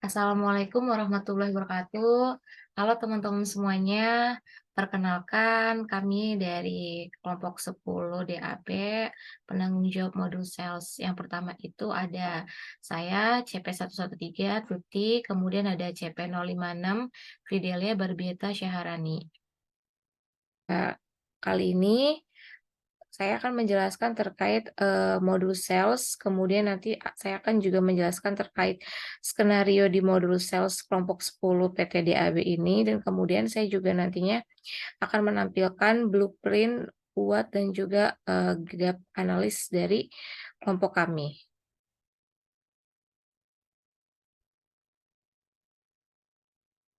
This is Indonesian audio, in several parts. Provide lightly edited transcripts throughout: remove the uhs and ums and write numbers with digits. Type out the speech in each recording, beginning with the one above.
Assalamualaikum warahmatullahi wabarakatuh. Halo teman-teman semuanya, perkenalkan kami dari kelompok 10 DAP, penanggung jawab modul sales. Yang pertama itu ada saya CP113 Tuti, kemudian ada CP056 Fidelia Barbieta Syaharani. Kali ini saya akan menjelaskan terkait modul sales, kemudian nanti saya akan juga menjelaskan terkait skenario di modul sales kelompok 10 PT DAB ini, dan kemudian saya juga nantinya akan menampilkan blueprint buat dan juga gap analis dari kelompok kami.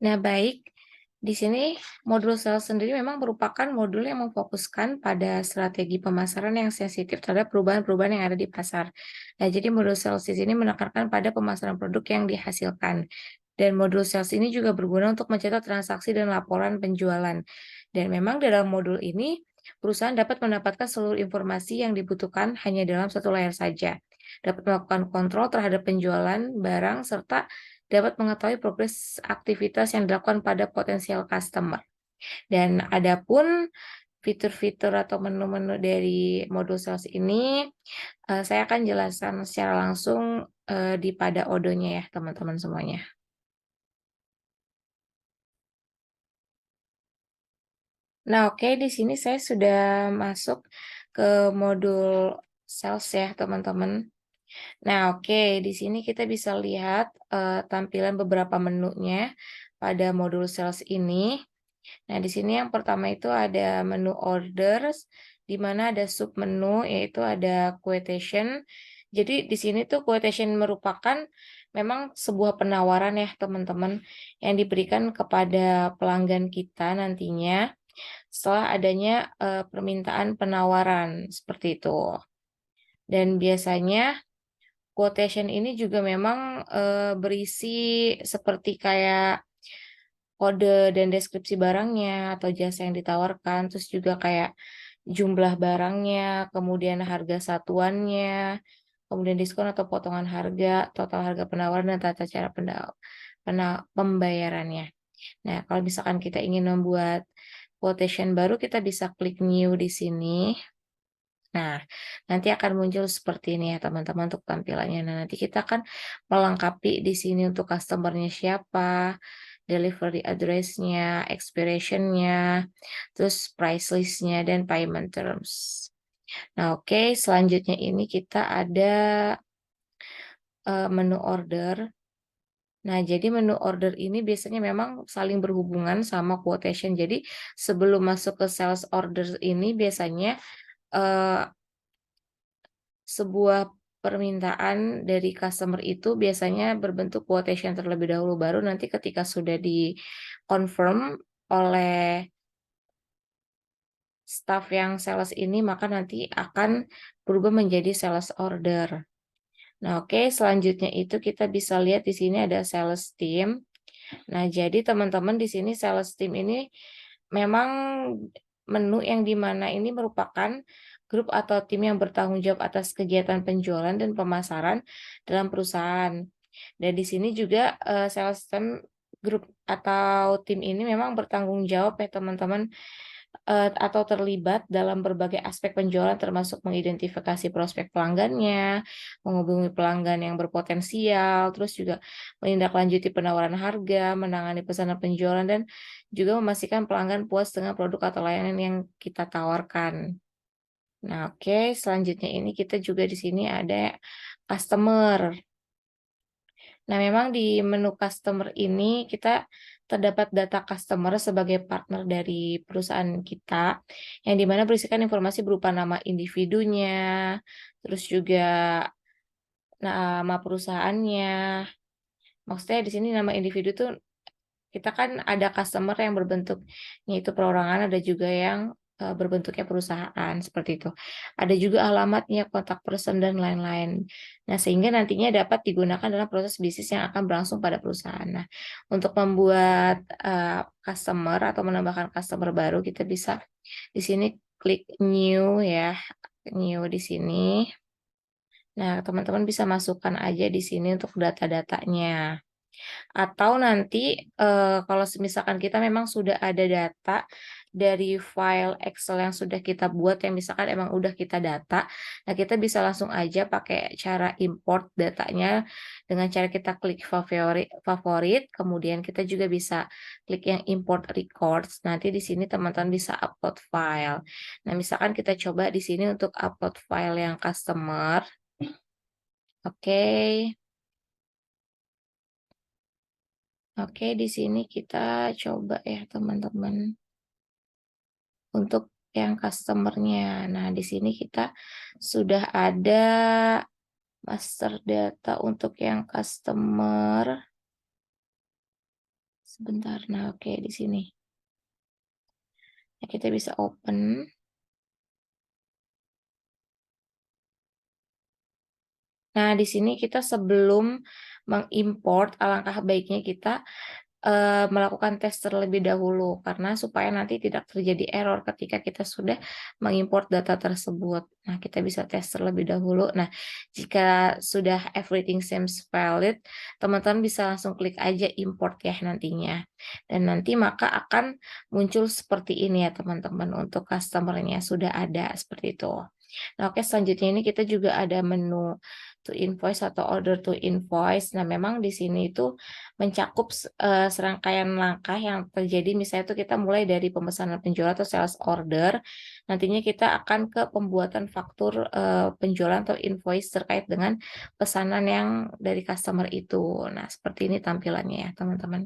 Nah, baik. Di sini modul sales sendiri memang merupakan modul yang memfokuskan pada strategi pemasaran yang sensitif terhadap perubahan-perubahan yang ada di pasar. Nah, jadi modul sales di sini menekankan pada pemasaran produk yang dihasilkan. Dan modul sales ini juga berguna untuk mencatat transaksi dan laporan penjualan. Dan memang dalam modul ini, perusahaan dapat mendapatkan seluruh informasi yang dibutuhkan hanya dalam satu layar saja. Dapat melakukan kontrol terhadap penjualan barang serta dapat mengetahui progres aktivitas yang dilakukan pada potensial customer. Dan adapun fitur-fitur atau menu-menu dari modul sales ini, saya akan jelaskan secara langsung di pada odonya ya, teman-teman semuanya. Nah, oke, di sini saya sudah masuk ke modul sales ya, teman-teman. Nah, oke, di sini kita bisa lihat tampilan beberapa menunya pada modul sales ini. Nah, di sini yang pertama itu ada menu orders, di mana ada sub menu yaitu ada quotation. Jadi di sini tuh quotation merupakan memang sebuah penawaran ya teman-teman yang diberikan kepada pelanggan kita nantinya setelah adanya permintaan penawaran seperti itu. Dan biasanya quotation ini juga memang berisi seperti kayak kode dan deskripsi barangnya atau jasa yang ditawarkan, terus juga kayak jumlah barangnya, kemudian harga satuannya, kemudian diskon atau potongan harga, total harga penawaran, dan tata cara pembayarannya. Nah, kalau misalkan kita ingin membuat quotation baru, kita bisa klik new di sini. Nah, nanti akan muncul seperti ini ya teman-teman untuk tampilannya. Nah, nanti kita akan melengkapi di sini untuk customer-nya siapa, delivery address-nya, expiration-nya, terus price list-nya, dan payment terms. Nah, oke, selanjutnya ini kita ada menu order. Nah, jadi menu order ini biasanya memang saling berhubungan sama quotation. Jadi, sebelum masuk ke sales order ini biasanya eh, sebuah permintaan dari customer itu biasanya berbentuk quotation terlebih dahulu, baru nanti ketika sudah di-confirm oleh staff yang sales ini, maka nanti akan berubah menjadi sales order. Nah, oke, selanjutnya itu kita bisa lihat di sini ada sales team. Nah, jadi teman-teman di sini sales team ini memang menu yang dimana ini merupakan grup atau tim yang bertanggung jawab atas kegiatan penjualan dan pemasaran dalam perusahaan. Dan di sini juga sales team grup atau tim ini memang bertanggung jawab ya teman-teman atau terlibat dalam berbagai aspek penjualan termasuk mengidentifikasi prospek pelanggannya, menghubungi pelanggan yang berpotensial, terus juga menindaklanjuti penawaran harga, menangani pesanan penjualan, dan juga memastikan pelanggan puas dengan produk atau layanan yang kita tawarkan. Nah, oke, selanjutnya ini kita juga di sini ada customer. Nah, memang di menu customer ini kita terdapat data customer sebagai partner dari perusahaan kita, yang dimana berisikan informasi berupa nama individunya, terus juga nama perusahaannya. Maksudnya di sini nama individu tuh kita kan ada customer yang berbentuknya itu perorangan, ada juga yang berbentuknya perusahaan seperti itu. Ada juga alamatnya, kontak person, dan lain-lain. Nah, sehingga nantinya dapat digunakan dalam proses bisnis yang akan berlangsung pada perusahaan. Nah, untuk membuat customer atau menambahkan customer baru, kita bisa di sini klik new ya, new di sini. Nah, teman-teman bisa masukkan aja di sini untuk data-datanya. Atau nanti, kalau misalkan kita memang sudah ada data dari file Excel yang sudah kita buat, yang misalkan emang udah kita data, nah kita bisa langsung aja pakai cara import datanya dengan cara kita klik favorit favorit, kemudian kita juga bisa klik yang import records. Nanti di sini teman-teman bisa upload file. Nah, misalkan kita coba di sini untuk upload file yang customer. Oke. Oke, di sini kita coba ya teman-teman untuk yang customer-nya. Nah, di sini kita sudah ada master data untuk yang customer. Sebentar. Nah, oke di sini. Nah, kita bisa open. Nah, di sini kita sebelum mengimport, alangkah baiknya kita melakukan tes terlebih dahulu, karena supaya nanti tidak terjadi error ketika kita sudah mengimport data tersebut. Nah, kita bisa tes terlebih dahulu. Nah, jika sudah everything seems valid, teman-teman bisa langsung klik aja import ya nantinya. Dan nanti maka akan muncul seperti ini ya teman-teman, untuk customer-nya sudah ada seperti itu. Nah, oke, selanjutnya ini kita juga ada menu to invoice atau order to invoice. Nah, memang di sini itu mencakup serangkaian langkah yang terjadi, misalnya itu kita mulai dari pemesanan penjualan atau sales order, nantinya kita akan ke pembuatan faktur, penjualan atau invoice terkait dengan pesanan yang dari customer itu. Nah, seperti ini tampilannya ya, teman-teman.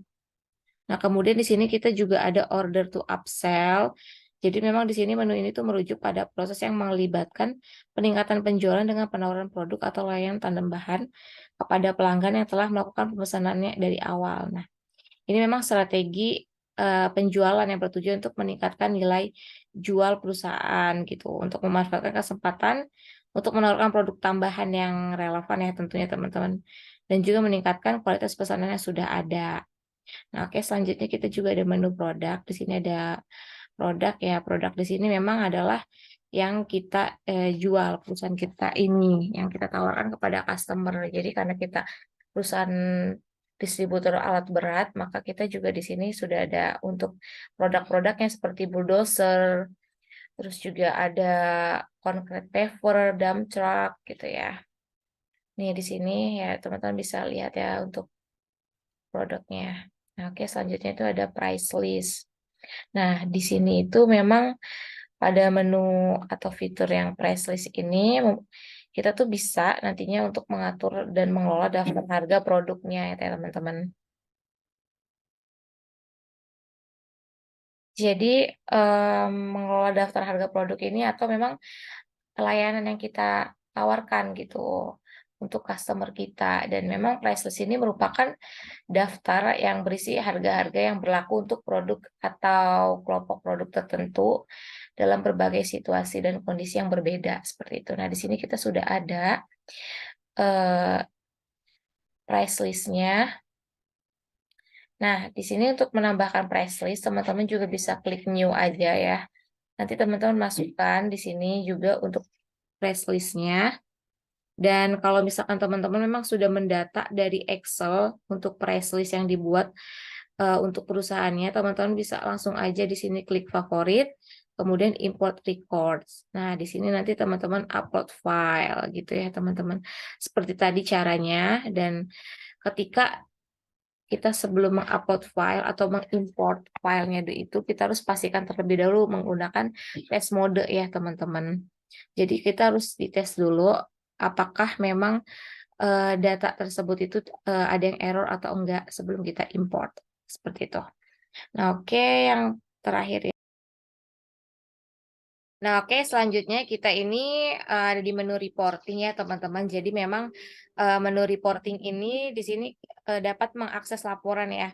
Nah, kemudian di sini kita juga ada order to upsell. Jadi memang di sini menu ini tuh merujuk pada proses yang melibatkan peningkatan penjualan dengan penawaran produk atau layanan tambahan kepada pelanggan yang telah melakukan pemesanannya dari awal. Nah, ini memang strategi penjualan yang bertujuan untuk meningkatkan nilai jual perusahaan gitu, untuk memanfaatkan kesempatan untuk menawarkan produk tambahan yang relevan ya tentunya teman-teman, dan juga meningkatkan kualitas pesanan yang sudah ada. Nah, oke, selanjutnya kita juga ada menu produk. Di sini ada produk ya. Produk di sini memang adalah yang kita jual, perusahaan kita ini yang kita tawarkan kepada customer. Jadi karena kita perusahaan distributor alat berat, maka kita juga di sini sudah ada untuk produk-produknya seperti bulldozer, terus juga ada concrete paver, dump truck gitu ya. Nih di sini ya teman-teman bisa lihat ya untuk produknya. Nah, oke, selanjutnya itu ada price list. Nah, di sini itu memang pada menu atau fitur yang price list ini kita tuh bisa nantinya untuk mengatur dan mengelola daftar harga produknya ya teman-teman. Jadi mengelola daftar harga produk ini atau memang layanan yang kita tawarkan gitu untuk customer kita, dan memang price list ini merupakan daftar yang berisi harga-harga yang berlaku untuk produk atau kelompok produk tertentu dalam berbagai situasi dan kondisi yang berbeda seperti itu. Nah, di sini kita sudah ada eh, price list-nya. Nah, di sini untuk menambahkan price list, teman-teman juga bisa klik new aja ya. Nanti teman-teman masukkan di sini juga untuk price list-nya. Dan kalau misalkan teman-teman memang sudah mendata dari Excel untuk price list yang dibuat untuk perusahaannya, teman-teman bisa langsung aja di sini klik favorit, kemudian import records. Nah, di sini nanti teman-teman upload file gitu ya, teman-teman. Seperti tadi caranya, dan ketika kita sebelum mengupload file atau mengimport filenya itu, kita harus pastikan terlebih dahulu menggunakan test mode ya, teman-teman. Jadi kita harus dites dulu apakah memang data tersebut itu ada yang error atau enggak sebelum kita import. Seperti itu. Nah, oke, yang terakhir ya. Nah, oke, selanjutnya kita ini ada di menu reporting ya, teman-teman. Jadi memang menu reporting ini di sini dapat mengakses laporan ya,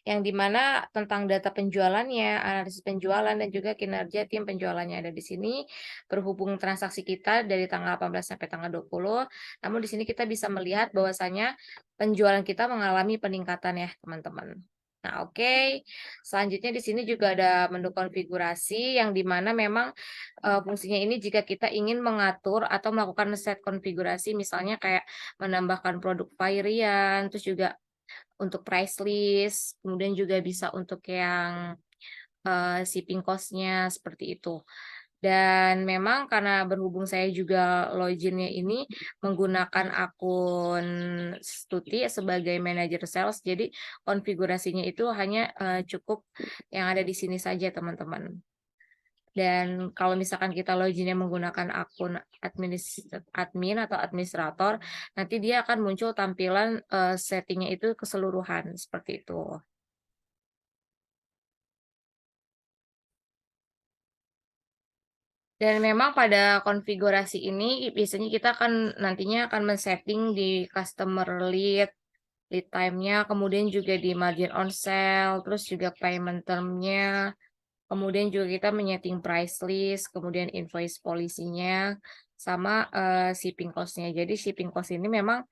yang dimana tentang data penjualannya, analisis penjualan, dan juga kinerja tim penjualannya ada di sini, berhubung transaksi kita dari tanggal 18 sampai tanggal 20. Namun di sini kita bisa melihat bahwasanya penjualan kita mengalami peningkatan ya, teman-teman. Nah, oke. Selanjutnya di sini juga ada menu konfigurasi yang dimana memang fungsinya ini jika kita ingin mengatur atau melakukan set konfigurasi, misalnya kayak menambahkan produk varian, terus juga untuk price list, kemudian juga bisa untuk yang, shipping cost-nya, seperti itu. Dan memang karena berhubung saya juga login-nya ini menggunakan akun Stuti sebagai manajer sales, jadi konfigurasinya itu hanya, cukup yang ada di sini saja, teman-teman. Dan kalau misalkan kita login-nya menggunakan akun admin atau administrator, nanti dia akan muncul tampilan, setting itu keseluruhan, seperti itu. Dan memang pada konfigurasi ini biasanya kita akan nantinya akan men-setting di customer lead time-nya, kemudian juga di margin on sale, terus juga payment term-nya, kemudian juga kita menyeting price list, kemudian invoice policy-nya, sama, shipping cost-nya. Jadi shipping cost ini memang,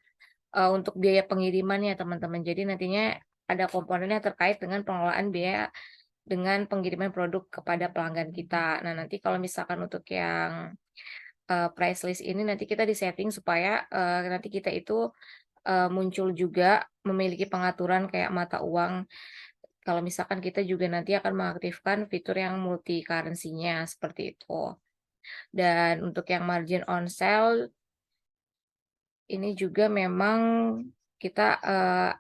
untuk biaya pengirimannya, teman-teman. Jadi nantinya ada komponennya terkait dengan pengelolaan biaya dengan pengiriman produk kepada pelanggan kita. Nah, nanti kalau misalkan untuk yang, price list ini nanti kita di-setting supaya, nanti kita itu, muncul juga memiliki pengaturan kayak mata uang. Kalau misalkan kita juga nanti akan mengaktifkan fitur yang multi currency-nya, seperti itu. Dan untuk yang margin on sale, ini juga memang kita,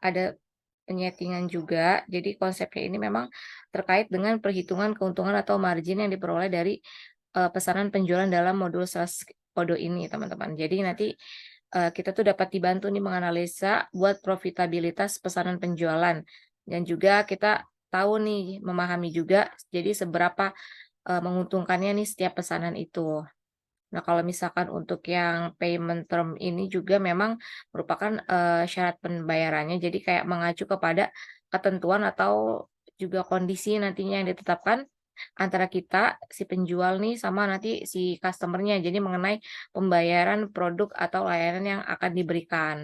ada penyetingan juga. Jadi konsepnya ini memang terkait dengan perhitungan keuntungan atau margin yang diperoleh dari, pesanan penjualan dalam modul sales Odoo ini, teman-teman. Jadi nanti, kita tuh dapat dibantu nih menganalisa buat profitabilitas pesanan penjualan, dan juga kita tahu nih, memahami juga jadi seberapa, menguntungkannya nih setiap pesanan itu. Nah, kalau misalkan untuk yang payment term ini juga memang merupakan, syarat pembayarannya, jadi kayak mengacu kepada ketentuan atau juga kondisi nantinya yang ditetapkan antara kita, si penjual nih, sama nanti si customer-nya. Jadi mengenai pembayaran produk atau layanan yang akan diberikan.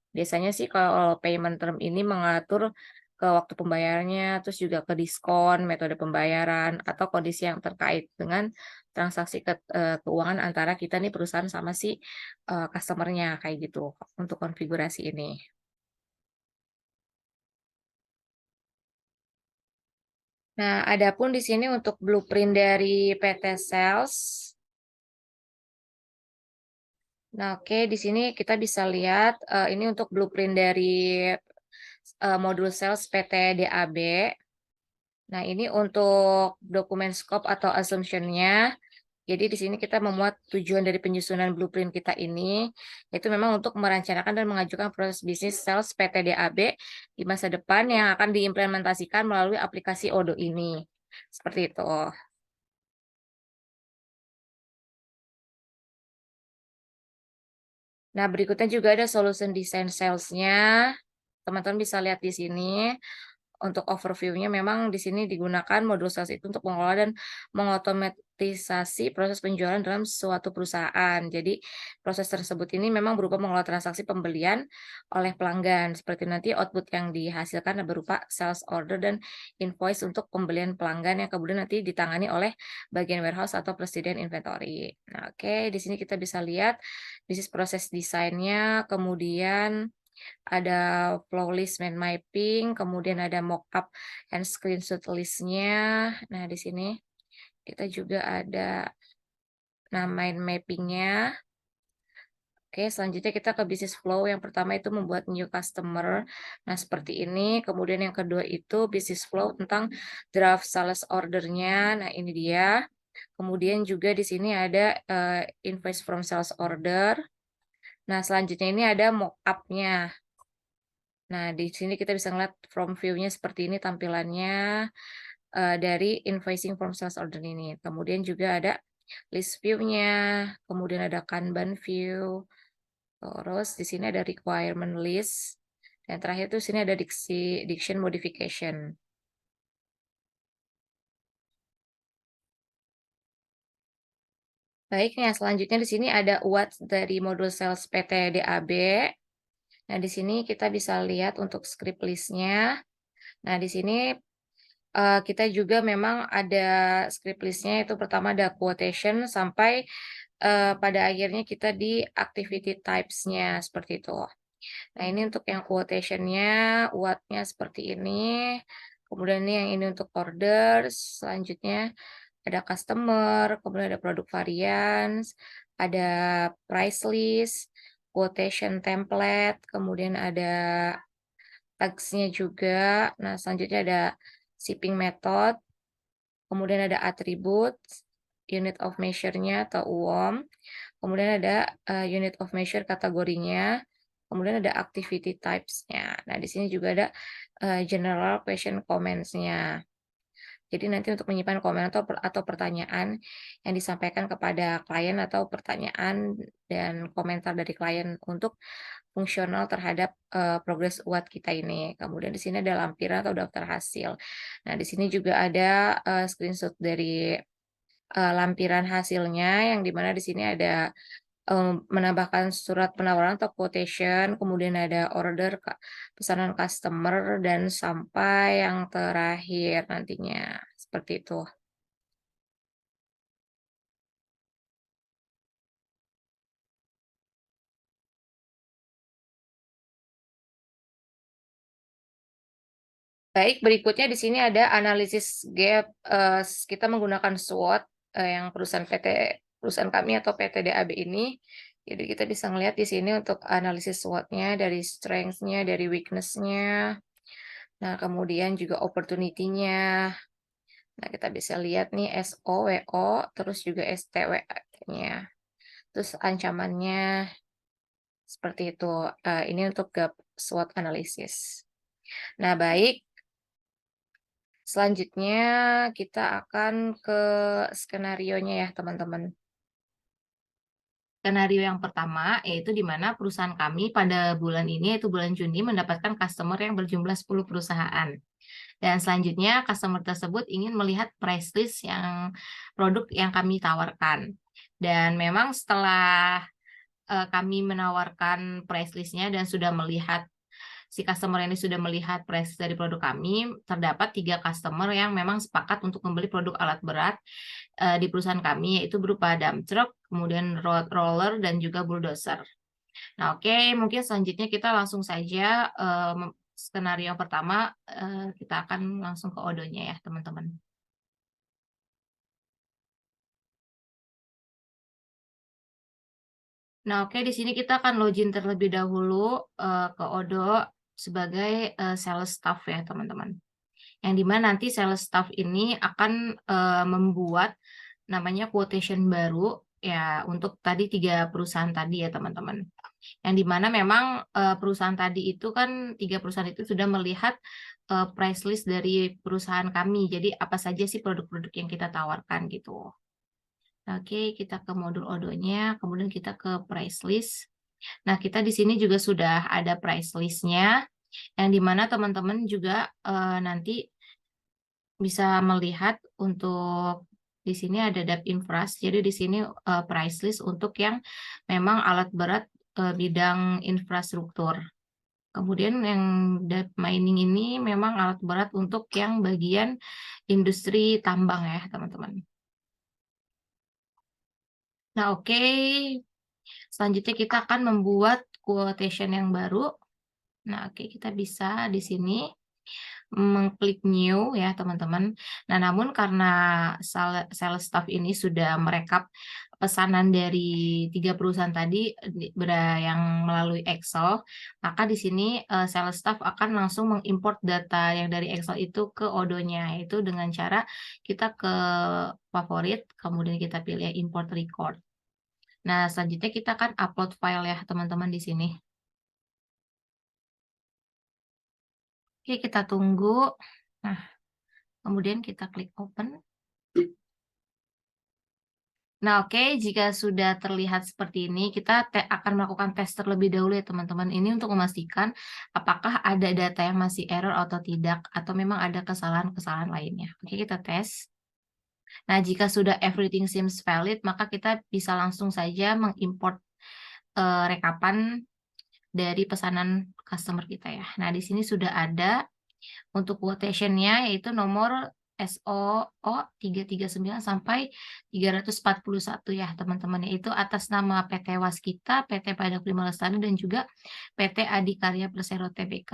Biasanya sih kalau payment term ini mengatur ke waktu pembayarannya, terus juga ke diskon, metode pembayaran, atau kondisi yang terkait dengan transaksi keuangan antara kita nih perusahaan sama si, customer-nya, kayak gitu, untuk konfigurasi ini. Nah, adapun di sini untuk blueprint dari PT Sales. Nah, oke, di sini kita bisa lihat, ini untuk blueprint dari, modul sales PT DAB. Nah, ini untuk dokumen scope atau assumption-nya. Jadi di sini kita memuat tujuan dari penyusunan blueprint kita ini, yaitu memang untuk merencanakan dan mengajukan proses bisnis sales PT DAB di masa depan yang akan diimplementasikan melalui aplikasi Odoo ini. Seperti itu. Nah, berikutnya juga ada solution design sales-nya. Teman-teman bisa lihat di sini. Untuk overview-nya memang di sini digunakan modul sales itu untuk mengelola dan mengotomatisasi proses penjualan dalam suatu perusahaan. Jadi proses tersebut ini memang berupa mengelola transaksi pembelian oleh pelanggan. Seperti nanti output yang dihasilkan berupa sales order dan invoice untuk pembelian pelanggan yang kemudian nanti ditangani oleh bagian warehouse atau presiden inventory. Nah, oke, di sini kita bisa lihat bisnis proses desainnya, kemudian ada flow list mind mapping, kemudian ada mockup and screenshot list-nya. Nah, di sini kita juga ada mind mapping-nya. Oke, selanjutnya kita ke bisnis flow. Yang pertama itu membuat new customer. Nah, seperti ini. Kemudian yang kedua itu bisnis flow tentang draft sales order-nya. Nah, ini dia. Kemudian juga di sini ada invoice from sales order. Nah, selanjutnya ini ada mockup-nya. Nah, di sini kita bisa ngeliat from view-nya seperti ini tampilannya, dari invoicing from sales order ini. Kemudian juga ada list view-nya, kemudian ada Kanban view, terus di sini ada requirement list, dan terakhir tuh sini ada diction modification. Baik, nah selanjutnya di sini ada what dari modul sales PT DAB. Nah, di sini kita bisa lihat untuk script list-nya. Nah, di sini kita juga memang ada script list-nya, itu pertama ada quotation sampai, pada akhirnya kita di activity types-nya, seperti itu. Nah, ini untuk yang quotation-nya, UAT-nya seperti ini. Kemudian ini yang ini untuk orders, selanjutnya ada customer, kemudian ada produk variance, ada price list, quotation template, kemudian ada tags-nya juga. Nah, selanjutnya ada shipping method, kemudian ada atribut, unit of measure-nya atau UOM, kemudian ada unit of measure kategorinya, kemudian ada activity types-nya. Nah, di sini juga ada general question comments-nya. Jadi nanti untuk menyimpan komen atau pertanyaan yang disampaikan kepada klien atau pertanyaan dan komentar dari klien untuk fungsional terhadap progres UAT kita ini. Kemudian di sini ada lampiran atau daftar hasil. Nah, di sini juga ada screenshot dari lampiran hasilnya yang dimana di sini ada menambahkan surat penawaran atau quotation, kemudian ada order pesanan customer dan sampai yang terakhir nantinya, seperti itu. Baik, berikutnya di sini ada analisis gap, kita menggunakan SWOT, yang perusahaan kami atau PT DAB ini. Jadi kita bisa ngelihat di sini untuk analisis SWOT-nya dari strength-nya, dari weakness-nya, nah kemudian juga opportunity-nya. Nah, kita bisa lihat nih SO, WO, terus juga STW-nya. Terus ancamannya seperti itu. Ini untuk gap SWOT analisis. Nah, baik. Selanjutnya kita akan ke skenarionya ya, teman-teman. Skenario yang pertama yaitu di mana perusahaan kami pada bulan ini, yaitu bulan Juni, mendapatkan customer yang berjumlah 10 perusahaan. Dan selanjutnya customer tersebut ingin melihat price list yang produk yang kami tawarkan. Dan memang setelah kami menawarkan price list-nya dan sudah melihat si customer ini sudah melihat price dari produk kami, terdapat 3 customer yang memang sepakat untuk membeli produk alat berat di perusahaan kami, yaitu berupa dump truck, kemudian roller, dan juga bulldozer. Nah, oke, mungkin selanjutnya kita langsung saja skenario yang pertama, kita akan langsung ke odonya ya, teman-teman. Nah, oke, di sini kita akan login terlebih dahulu ke Odo sebagai sales staff ya, teman-teman. Yang dimana nanti sales staff ini akan membuat namanya quotation baru ya untuk tadi 3 perusahaan tadi ya, teman-teman. Yang dimana memang perusahaan tadi itu kan 3 perusahaan itu sudah melihat price list dari perusahaan kami. Jadi apa saja sih produk-produk yang kita tawarkan gitu. Oke, kita ke modul odonya, kemudian kita ke price list. Nah, kita di sini juga sudah ada price list-nya, yang dimana teman-teman juga nanti bisa melihat untuk di sini ada DAP Infras. Jadi di sini price list untuk yang memang alat berat bidang infrastruktur. Kemudian yang DAP mining ini memang alat berat untuk yang bagian industri tambang ya, teman-teman. Nah, oke. Selanjutnya kita akan membuat quotation yang baru. Nah, oke, kita bisa di sini mengklik new ya, teman-teman. Nah, namun karena sales staff ini sudah merekap pesanan dari 3 perusahaan tadi yang melalui Excel, maka di sini sales staff akan langsung mengimport data yang dari Excel itu ke Odonya, yaitu dengan cara kita ke favorit, kemudian kita pilih import record. Nah, selanjutnya kita akan upload file ya, teman-teman di sini. Oke, kita tunggu. Nah, kemudian kita klik open. Nah, oke, jika sudah terlihat seperti ini, kita akan melakukan tes terlebih dahulu ya, teman-teman. Ini untuk memastikan apakah ada data yang masih error atau tidak, atau memang ada kesalahan-kesalahan lainnya. Oke, kita tes. Nah, jika sudah everything seems valid, maka kita bisa langsung saja mengimport rekapan dari pesanan customer kita ya. Nah, di sini sudah ada untuk quotation-nya yaitu nomor SOO 339 sampai 341 ya teman-teman, yaitu atas nama PT Waskita, PT Pajak Bima Lestari, dan juga PT Adikarya Persero Tbk.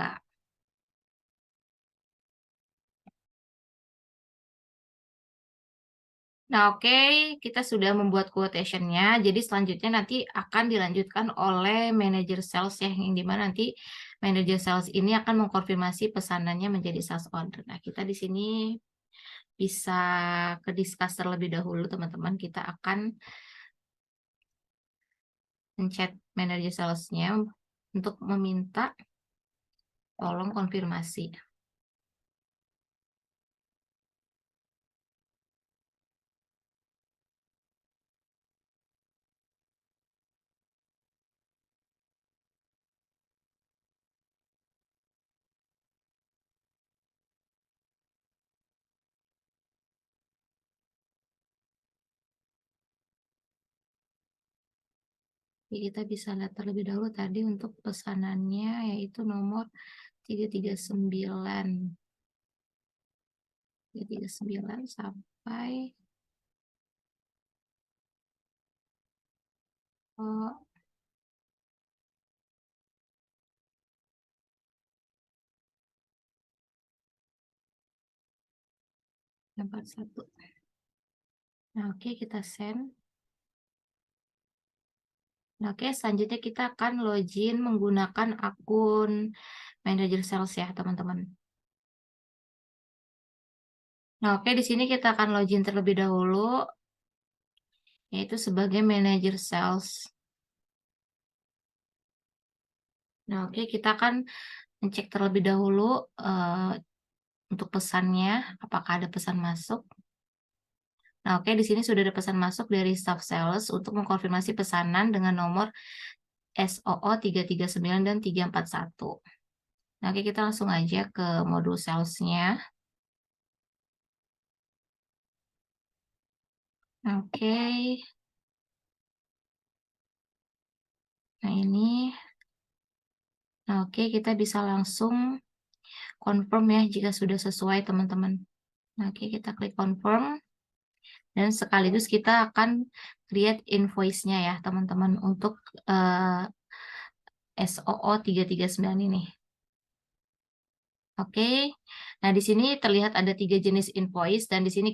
Nah, oke, kita sudah membuat quotation-nya. Jadi selanjutnya nanti akan dilanjutkan oleh manajer sales ya, yang dimana nanti manajer sales ini akan mengkonfirmasi pesanannya menjadi sales order. Nah, kita di sini bisa ke discuss terlebih dahulu, teman-teman. Kita akan menchat manajer salesnya untuk meminta tolong konfirmasi. Jadi kita bisa lihat terlebih dahulu tadi untuk pesanannya, yaitu nomor 339. 339 sampai 41. Nah, oke, kita send. Nah, oke, selanjutnya kita akan login menggunakan akun manajer sales ya, teman-teman. Nah, oke, di sini kita akan login terlebih dahulu, yaitu sebagai manajer sales. Nah, oke, kita akan mencek terlebih dahulu untuk pesannya, apakah ada pesan masuk. Nah, oke, di sini sudah ada pesan masuk dari staff sales untuk mengkonfirmasi pesanan dengan nomor SOO 339 dan 341. Nah, oke, kita langsung aja ke modul sales-nya. Oke. Nah, ini. Nah, oke, kita bisa langsung confirm ya jika sudah sesuai, teman-teman. Nah, oke, kita klik confirm. Dan sekaligus kita akan create invoice-nya ya, teman-teman, untuk SOO 339 ini. Oke, nah di sini terlihat ada 3 jenis invoice, dan di sini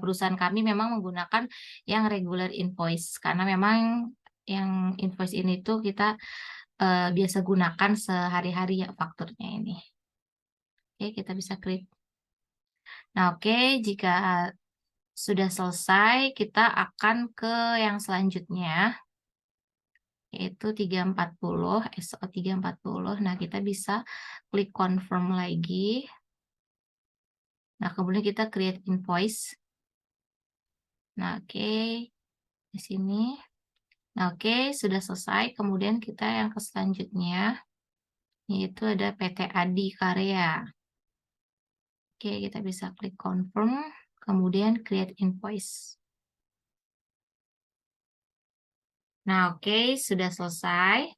perusahaan kami memang menggunakan yang regular invoice karena memang yang invoice ini tuh kita biasa gunakan sehari-hari ya fakturnya ini. Oke, kita bisa klik. Nah, oke, jika sudah selesai, kita akan ke yang selanjutnya, yaitu 340, SO 340. Nah, kita bisa klik confirm lagi. Nah, kemudian kita create invoice. Nah, oke, di sini. Nah, oke, sudah selesai. Kemudian kita yang ke selanjutnya, yaitu ada PT Adi Karya. Oke, kita bisa klik confirm, kemudian create invoice. Nah, oke, sudah selesai.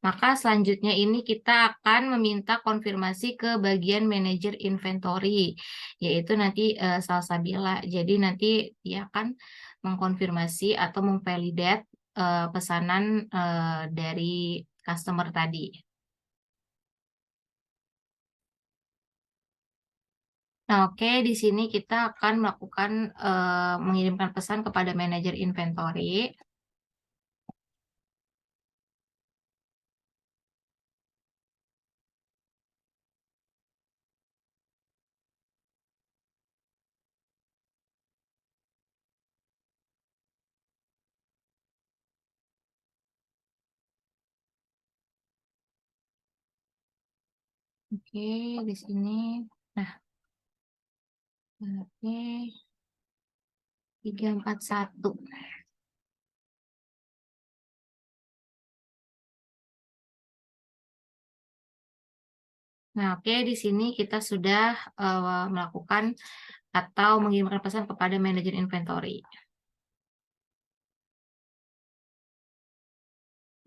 Maka selanjutnya ini kita akan meminta konfirmasi ke bagian manajer inventory, yaitu nanti Salsabila. Jadi nanti dia akan mengkonfirmasi atau memvalidate pesanan dari customer tadi. Nah, oke, di sini kita akan melakukan mengirimkan pesan kepada manajer inventory. Oke, di sini. Nah, oke, 341. Nah, oke, di sini kita sudah melakukan atau mengirimkan pesan kepada manajer inventory.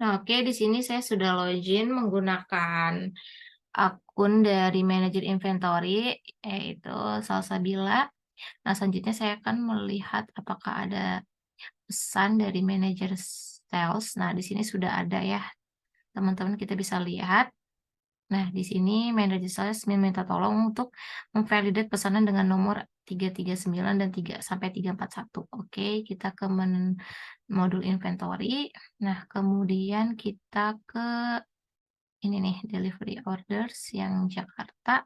Nah, oke, di sini saya sudah login menggunakan akun dari manajer inventory, yaitu Salsabila. Nah, selanjutnya saya akan melihat apakah ada pesan dari manajer sales. Nah, di sini sudah ada ya, teman-teman, kita bisa lihat. Nah, di sini manajer sales meminta tolong untuk memvalidate pesanan dengan nomor 339 dan 3 sampai 341. Oke, kita ke modul inventory. Nah, kemudian kita ke ini nih, delivery orders yang Jakarta.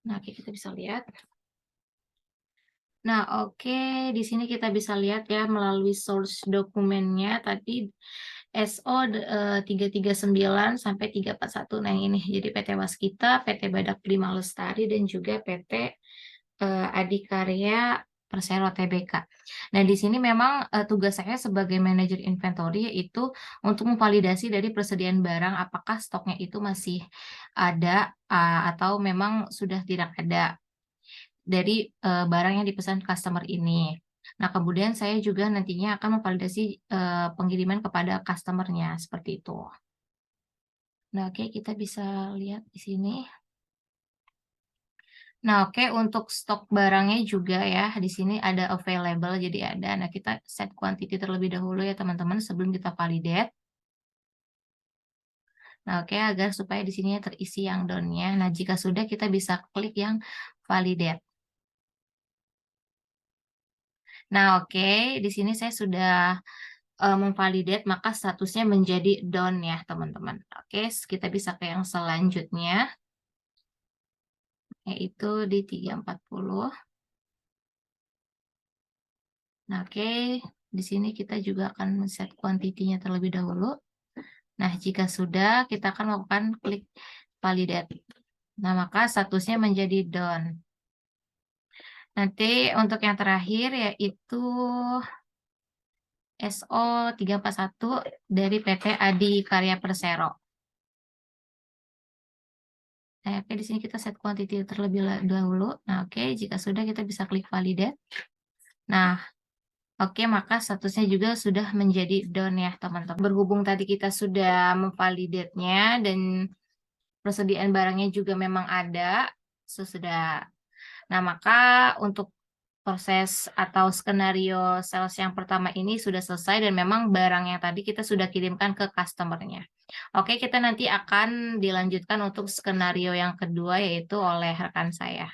Nah, oke, kita bisa lihat. Nah, oke, di sini kita bisa lihat ya melalui source dokumennya tadi SO 339 sampai 341. Nah, ini jadi PT Waskita, PT Badak Prima Lestari, dan juga PT Adikarya Persero Tbk. Nah, di sini memang tugas saya sebagai manajer inventory yaitu untuk memvalidasi dari persediaan barang apakah stoknya itu masih ada atau memang sudah tidak ada dari barang yang dipesan customer ini. Nah, kemudian saya juga nantinya akan memvalidasi pengiriman kepada customernya seperti itu. Nah, oke, kita bisa lihat di sini. Nah, oke, untuk stok barangnya juga ya, di sini ada available, jadi ada. Nah, kita set quantity terlebih dahulu ya, teman-teman, sebelum kita validate. Nah, oke, agar supaya di sini terisi yang down-nya. Nah, jika sudah, kita bisa klik yang validate. Nah, oke, di sini saya sudah memvalidate, maka statusnya menjadi down ya, teman-teman. Oke, kita bisa ke yang selanjutnya, yaitu di 340. Nah, oke, di sini kita juga akan set kuantitinya terlebih dahulu. Nah, jika sudah, kita akan melakukan klik validate. Nah, maka statusnya menjadi down. Nanti untuk yang terakhir yaitu SO 341 dari PT Adi Karya Persero. Nah, oke, di sini kita set quantity terlebih dahulu. Nah, oke, jika sudah kita bisa klik validate. Nah, oke, maka statusnya juga sudah menjadi down ya, teman-teman. Berhubung tadi kita sudah memvalidate-nya dan persediaan barangnya juga memang ada, sesudah. Nah, maka untuk proses atau skenario sales yang pertama ini sudah selesai dan memang barang yang tadi kita sudah kirimkan ke customer-nya. Oke, kita nanti akan dilanjutkan untuk skenario yang kedua yaitu oleh rekan saya.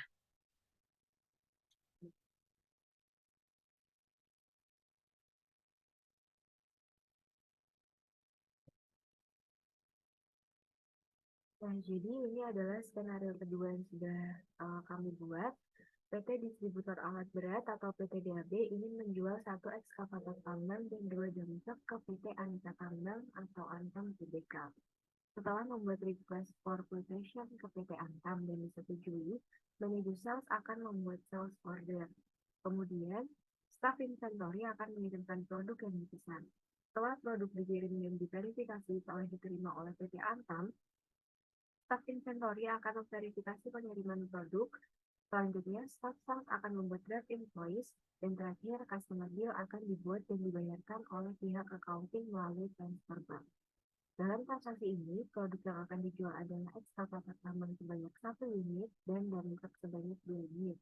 Nah, jadi ini adalah skenario kedua yang sudah kami buat. PT Distributor Alat Berat atau PT DAB ingin menjual satu ekskavator tambang dan dua dumper ke PT Anita Tambang atau Antam Tbk. Setelah membuat request for quotation ke PT Antam dan disetujui, manajer sales akan membuat sales order. Kemudian, staf inventory akan mengirimkan produk yang dipesan. Setelah produk dikirim dan diverifikasi telah diterima oleh PT Antam, staf inventory akan memverifikasi pengiriman produk. Selanjutnya, staf sales akan membuat draft invoice, dan terakhir, customer bill akan dibuat dan dibayarkan oleh pihak accounting melalui transfer bank. Dalam transaksi ini, produk yang akan dijual adalah ekskavator tambang sebanyak 1 unit dan dump truck sebanyak 2 unit.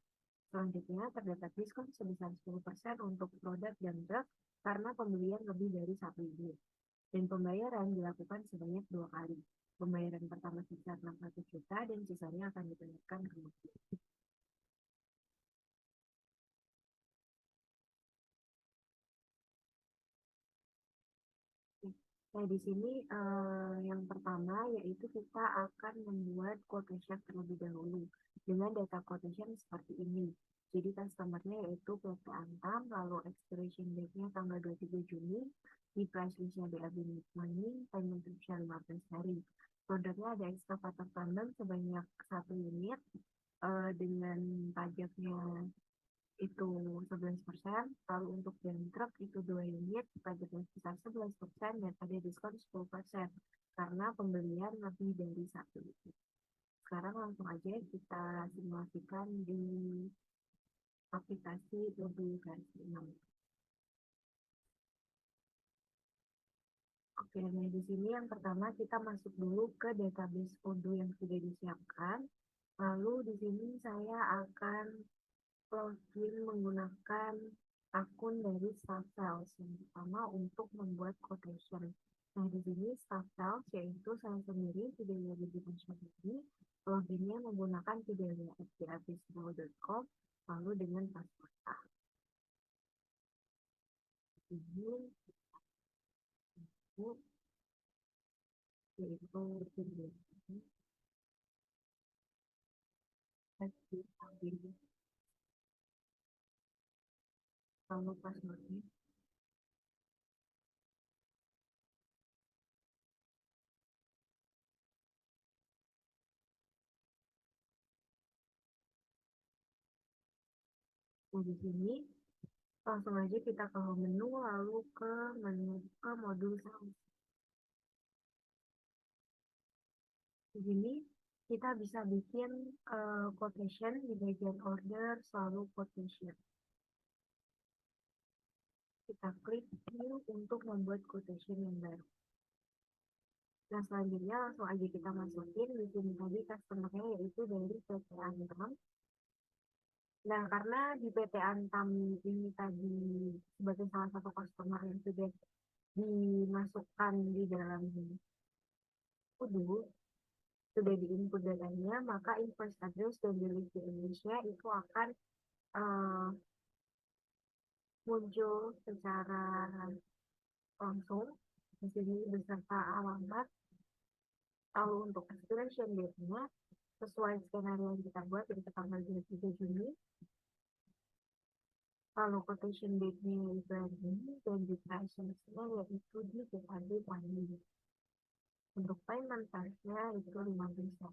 Selanjutnya, terdapat diskon sebesar 10% untuk produk dump truck karena pembelian lebih dari 1 unit. Dan pembayaran dilakukan sebanyak 2 kali. Pembayaran pertama sebesar 600 juta dan sisanya akan dibayarkan kemudian. Nah, di sini yang pertama yaitu kita akan membuat quotation terlebih dahulu dengan data quotation seperti ini. Jadi customer-nya yaitu PT Antam, lalu expiration date-nya tanggal 23 Juni, di price list-nya BAB Money, payment term 15 hari. Produknya ada ekskavator tambang sebanyak 1 unit dengan pajaknya itu 11%, lalu untuk dump truck itu 2 unit, pajaknya sekitar 11%, dan ada diskon 10% karena pembelian lebih dari 1 unit. Sekarang langsung aja kita simulasikan di aplikasi lebih versi 6. Oke, nah di sini yang pertama kita masuk dulu ke database Odoo yang sudah disiapkan. Lalu di sini saya akan login menggunakan akun dari Staff Sales yang pertama untuk membuat quotation. Nah, di sini Staff Sales yaitu saya sendiri Fidelia ini loginnya menggunakan fidelia@grafismo.com lalu dengan password A. Ini yaitu Fidelia. Lalu passwordnya. Nah, di sini langsung aja kita ke home menu lalu ke menu ke modul sales. Di sini kita bisa bikin quotation di bagian order selalu quotation. Kita klik new untuk membuat quotation yang baru. Nah, selanjutnya langsung aja kita masukin di sini tadi customer-nya yaitu dari PT Antam. Nah, karena di PT Antam ini tadi sebagai salah satu customer yang sudah dimasukkan di dalam Odoo, sudah diinput datanya, maka invoice address dan delivery Indonesia itu akan uh, muncul secara langsung di sini beserta alamat. Lalu untuk expiration date-nya sesuai skenario yang kita buat dari tanggal 23 Juni. Lalu quotation date-nya itu ini dan duration-nya yaitu di PKD Pandemi. Untuk payment charge-nya itu 5%.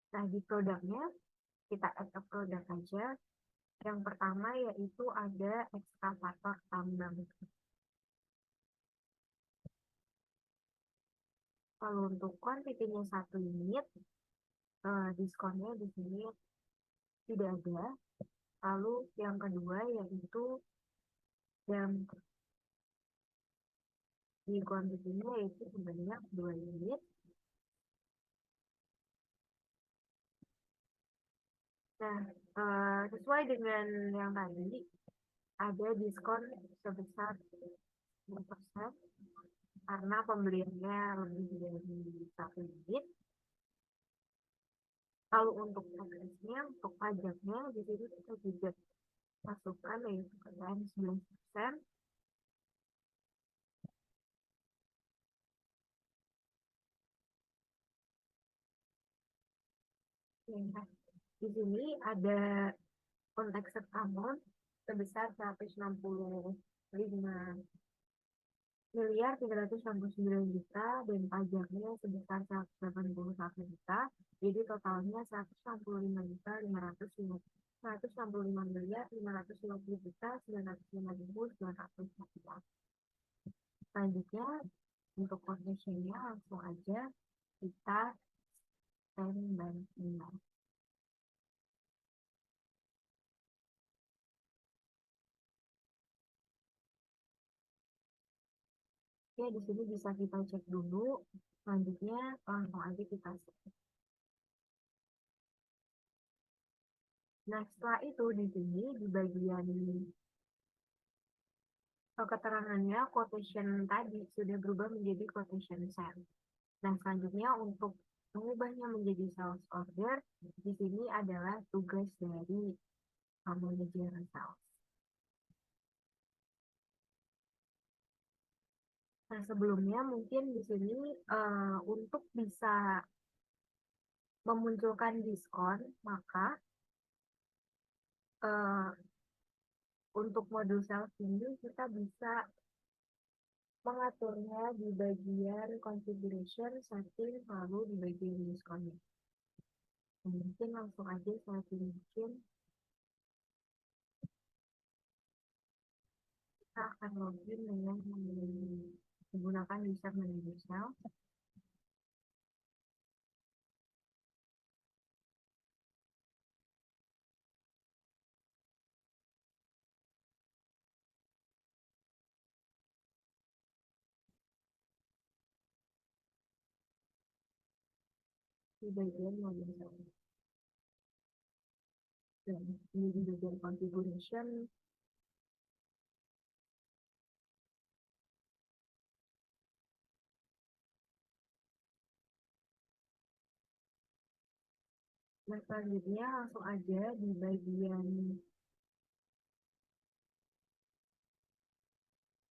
Nah, di produknya kita add ke produk aja. Yang pertama yaitu ada ekskavator tambang. Kalau untuk kuantitinya 1 unit, diskonnya di sini tidak ada. Lalu yang kedua yaitu yang di kuantitinya yaitu sebanyak 2 unit. Nah, sesuai dengan yang tadi, ada diskon sebesar 10% karena pembeliannya lebih dari 1 unit. Lalu untuk taxnya, untuk pajaknya, di sini kita juga masukkan yaitu KPN 11%. Nah, di sini ada konteks amount sebesar 165.369.000.000 dan pajaknya sebesar 181 juta. Jadi totalnya 165.550.950.950. Selanjutnya untuk quotation-nya langsung aja kita send by email. Oke, di sini bisa kita cek dulu. Selanjutnya langsung aja kita save. Nah, setelah itu di sini di bagian keterangannya quotation tadi sudah berubah menjadi quotation send. Nah, selanjutnya untuk mengubahnya menjadi sales order, di sini adalah tugas dari manajer sales. Nah, sebelumnya mungkin di sini untuk bisa memunculkan diskon, maka uh, untuk modul sales ini kita bisa mengaturnya di bagian configuration, setting, lalu di bagian diskonnya. Mungkin langsung aja saya tunjukin. Kita akan login dengan menggunakan user manager sales. di bagian login saya. Dan ini di bagian configuration. Nah, selanjutnya langsung aja di bagian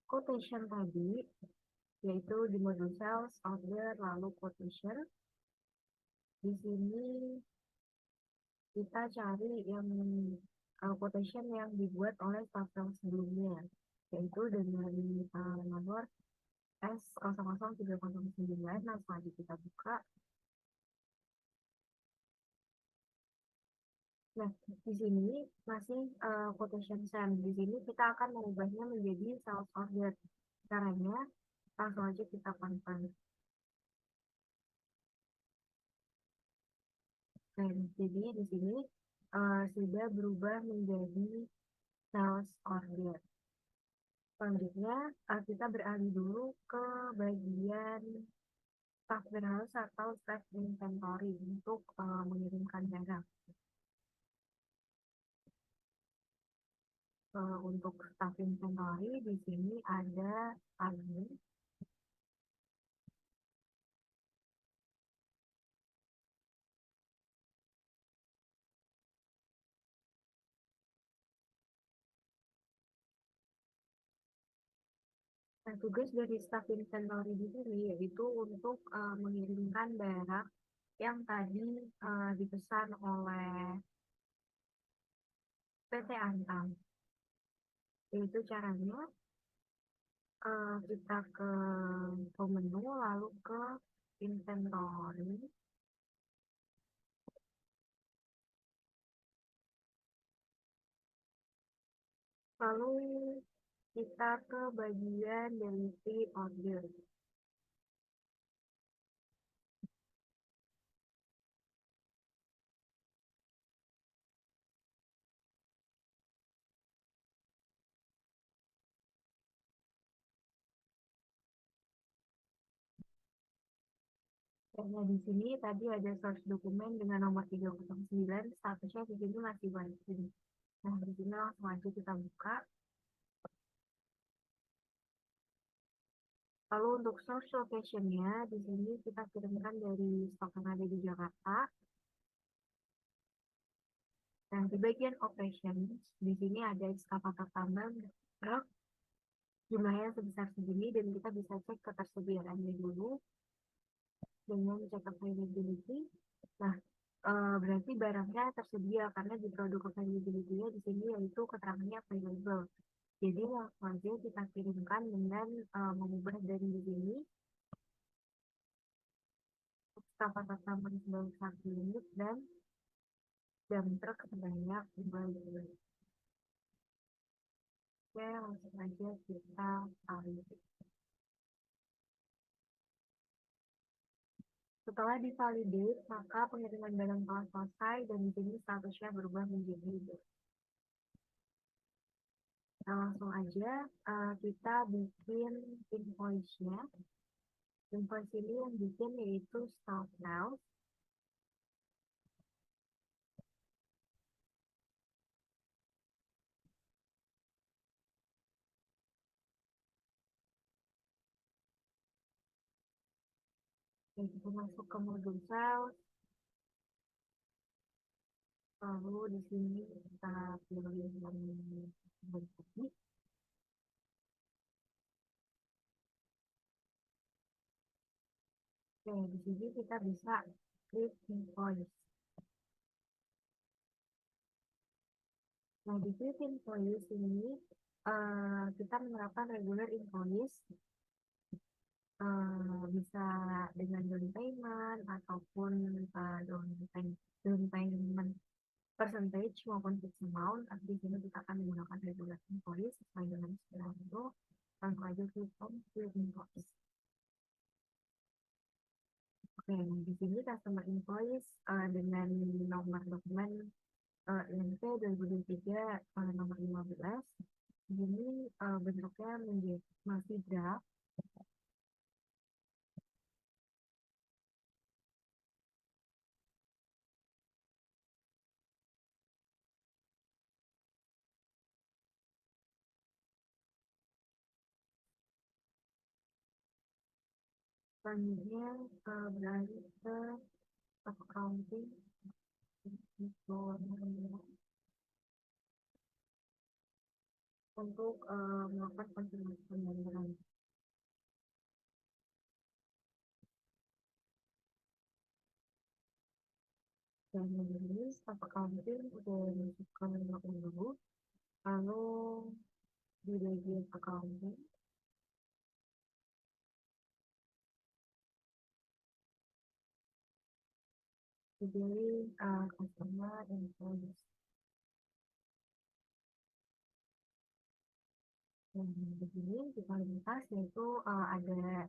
quotation tadi, yaitu di modul sales, order, lalu quotation. Di sini kita cari yang quotation yang dibuat oleh staff sales sebelumnya, yaitu dengan nomor S00309. Nah, selanjutnya kita buka. Nah, di sini masih quotation send. Di sini kita akan mengubahnya menjadi sales order. Caranya langsung aja kita confirm. Nah, jadi di sini sudah berubah menjadi sales order. Selanjutnya kita beralih dulu ke bagian staff warehouse atau staff inventory untuk mengirimkan barang. Untuk staff inventory di sini ada admin. Nah, tugas dari staff inventory di sini yaitu untuk mengirimkan barang yang tadi dipesan oleh PT Antam. Yaitu caranya kita ke menu lalu ke inventory. Lalu kita ke bagian delivery order. Karena di sini tadi ada source dokumen dengan nomor 309, statusnya di sini masih waiting. Nah, di sini langsung aja kita buka. Lalu untuk source location-nya, di sini kita kirimkan dari stok yang ada di Jakarta. Dan di bagian operations, di sini ada ekskavator tambang truk jumlahnya sebesar segini, dan kita bisa cek ketersediaannya dulu dengan cek availability. Nah, berarti barangnya tersedia karena di produk availability-nya di sini yaitu keterangannya available. Jadi langsung aja kita kirimkan dengan mengubah dari di sini ekskavator tambang sebanyak 1 unit dan dump truk sebanyak 2 unit. Oke, langsung aja kita validate. Setelah divalidate, maka pengiriman barang telah selesai dan di sini statusnya berubah menjadi hidup. Nah, langsung aja kita bikin invoice-nya. Invoice ini yang bikin yaitu staff sales. Dan kita masuk ke modul sales. Lalu di sini kita pilih yang bertadi. Oke, di sini kita bisa klik invoice. Nah, di klik invoice ini kita menerapkan regular invoice, bisa dengan down payment ataupun down payment percentage maupun fixed amount. Di sini kita akan menggunakan regular invoice sesuai dengan istilah itu. Langsung aja klik on fill invoice. Oke, di sini customer invoice dengan nomor dokumen INT 2023 nomor 15. Ini bentuknya menjadi masih draft. Selanjutnya beralih ke accounting untuk melakukan konfirmasi pembayaran. Dan ini staff accounting udah masukkan dulu, lalu di bagian accounting dipilih customer invoice. Dan di sini kita lintas yaitu ada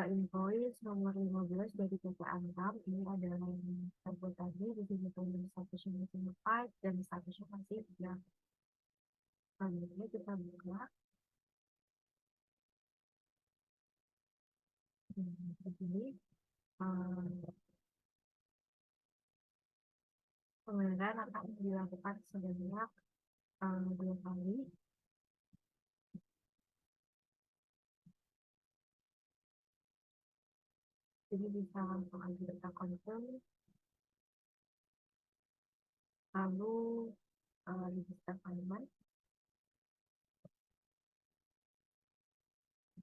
invoice nomor 15 dari PT Antam. Ini adalah yang terbuat tadi. Di sini tulis statusnya masih fight dan statusnya masih blank. Selanjutnya kita buka. Di sini pembayaran akan dilakukan sebanyak 2 kali. Jadi bisa langsung aja kita confirm, lalu register payment.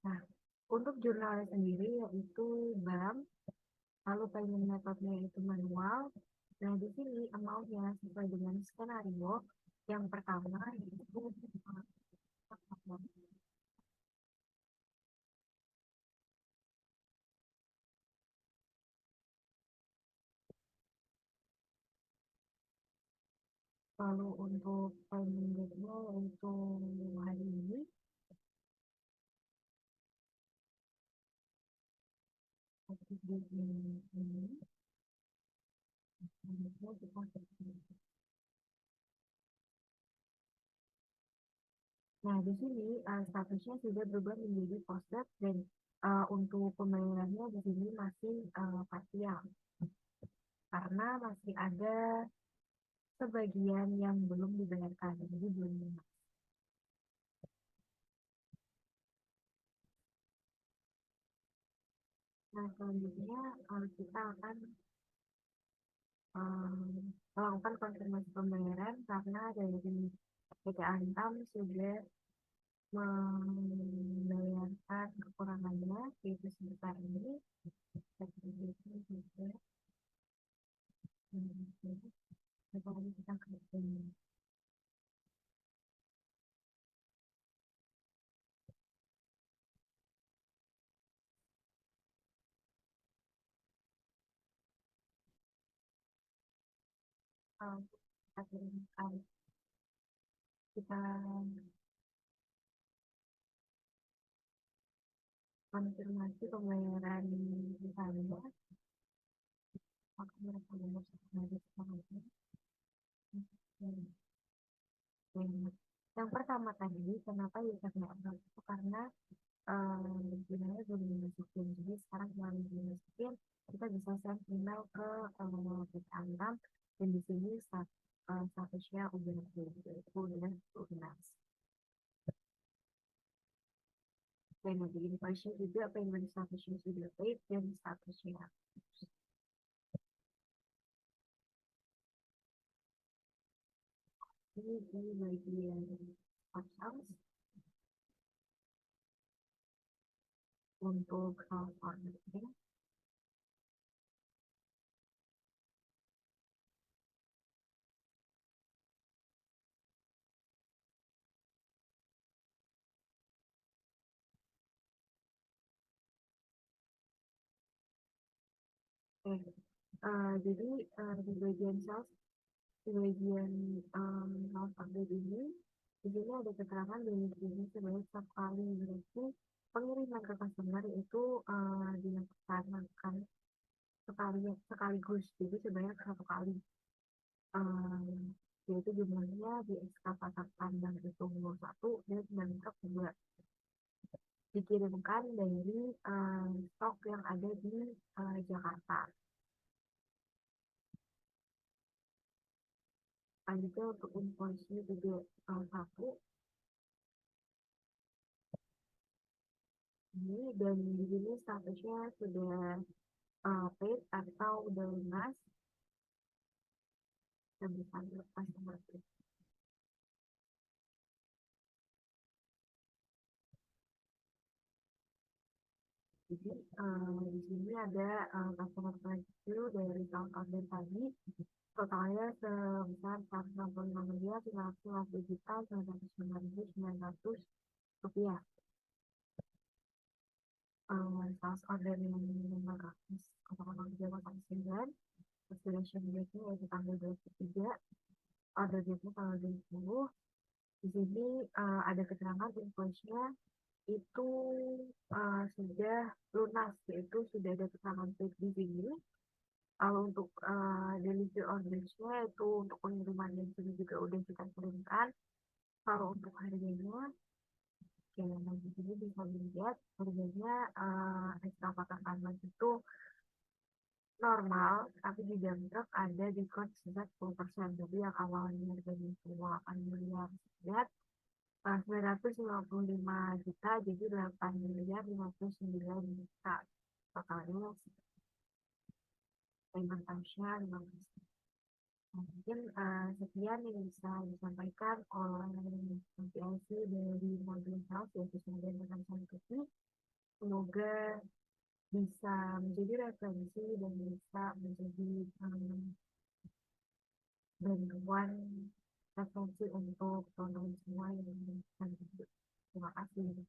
Nah, untuk jurnalnya sendiri yaitu BAM, lalu payment methodnya itu manual. Nah, di sini amountnya sesuai dengan skenario. Yang pertama yaitu lalu untuk payment date-nya yaitu hari ini. Nah, di sini statusnya sudah berubah menjadi posted dan untuk pembayarannya di sini masih parsial karena masih ada sebagian yang belum dibayarkan, jadi belum lunas. Nah, selanjutnya kita akan melakukan konfirmasi pembayaran karena dari PT Antam sudah membayarkan kekurangannya yaitu sebesar ini. Kita kita konfirmasi pembayaran misalnya akan mereka nomor dari selanjutnya. Yang pertama tadi kenapa bisa kena itu karena sebenarnya belum dimasukin, jadi sekarang melalui dimasukin kita bisa send email ke PT Antam dan di sini statusnya udah lunas. Dan nanti invoice juga payment statusnya sudah paid dan statusnya ini di bagian accounts untuk ordernya. Jadi di bagian sales, di bagian sales update ini, di sini ada keterangan dari ini sebanyak 1 kali, berarti pengiriman ke customer itu dilaksanakan sekaligus, jadi sebanyak 1 kali. Yaitu jumlahnya di SK Pasar Pandang itu 1 dan Bangkok 2 dikirimkan dari stok yang ada di Jakarta. Selanjutnya untuk invoice-nya juga 1 ini, dan di sini statusnya sudah paid atau udah lunas, dan bisa dilepas sama klik. Jadi di sini ada customer value dari tahun order tadi, totalnya sebesar 165.950.909 rupiah. Sales order yang nomor kasus 00309, expiration date-nya yaitu tanggal 23, order date-nya tanggal 20. Di sini ada keterangan invoice-nya itu sudah lunas, yaitu sudah ada keterangan paid di sini. Kalau untuk delivery order-nya itu untuk pengiriman dan sini juga udah kita kirimkan. Kalau untuk harganya, oke, nah di sini bisa dilihat harganya extra pakan itu normal, tapi di dalam truk ada diskon sebesar 10%. Jadi yang awalnya harganya 8 miliar sekian, 955 juta, jadi 8 miliar 59 juta. Totalnya payment terms-nya 15. Nah, mungkin sekian yang bisa disampaikan oleh MPIC dari Mobil Health, yaitu kemudian dengan Santuti. Semoga bisa menjadi referensi dan bisa menjadi bantuan referensi untuk teman-teman semua yang menonton. Terima kasih.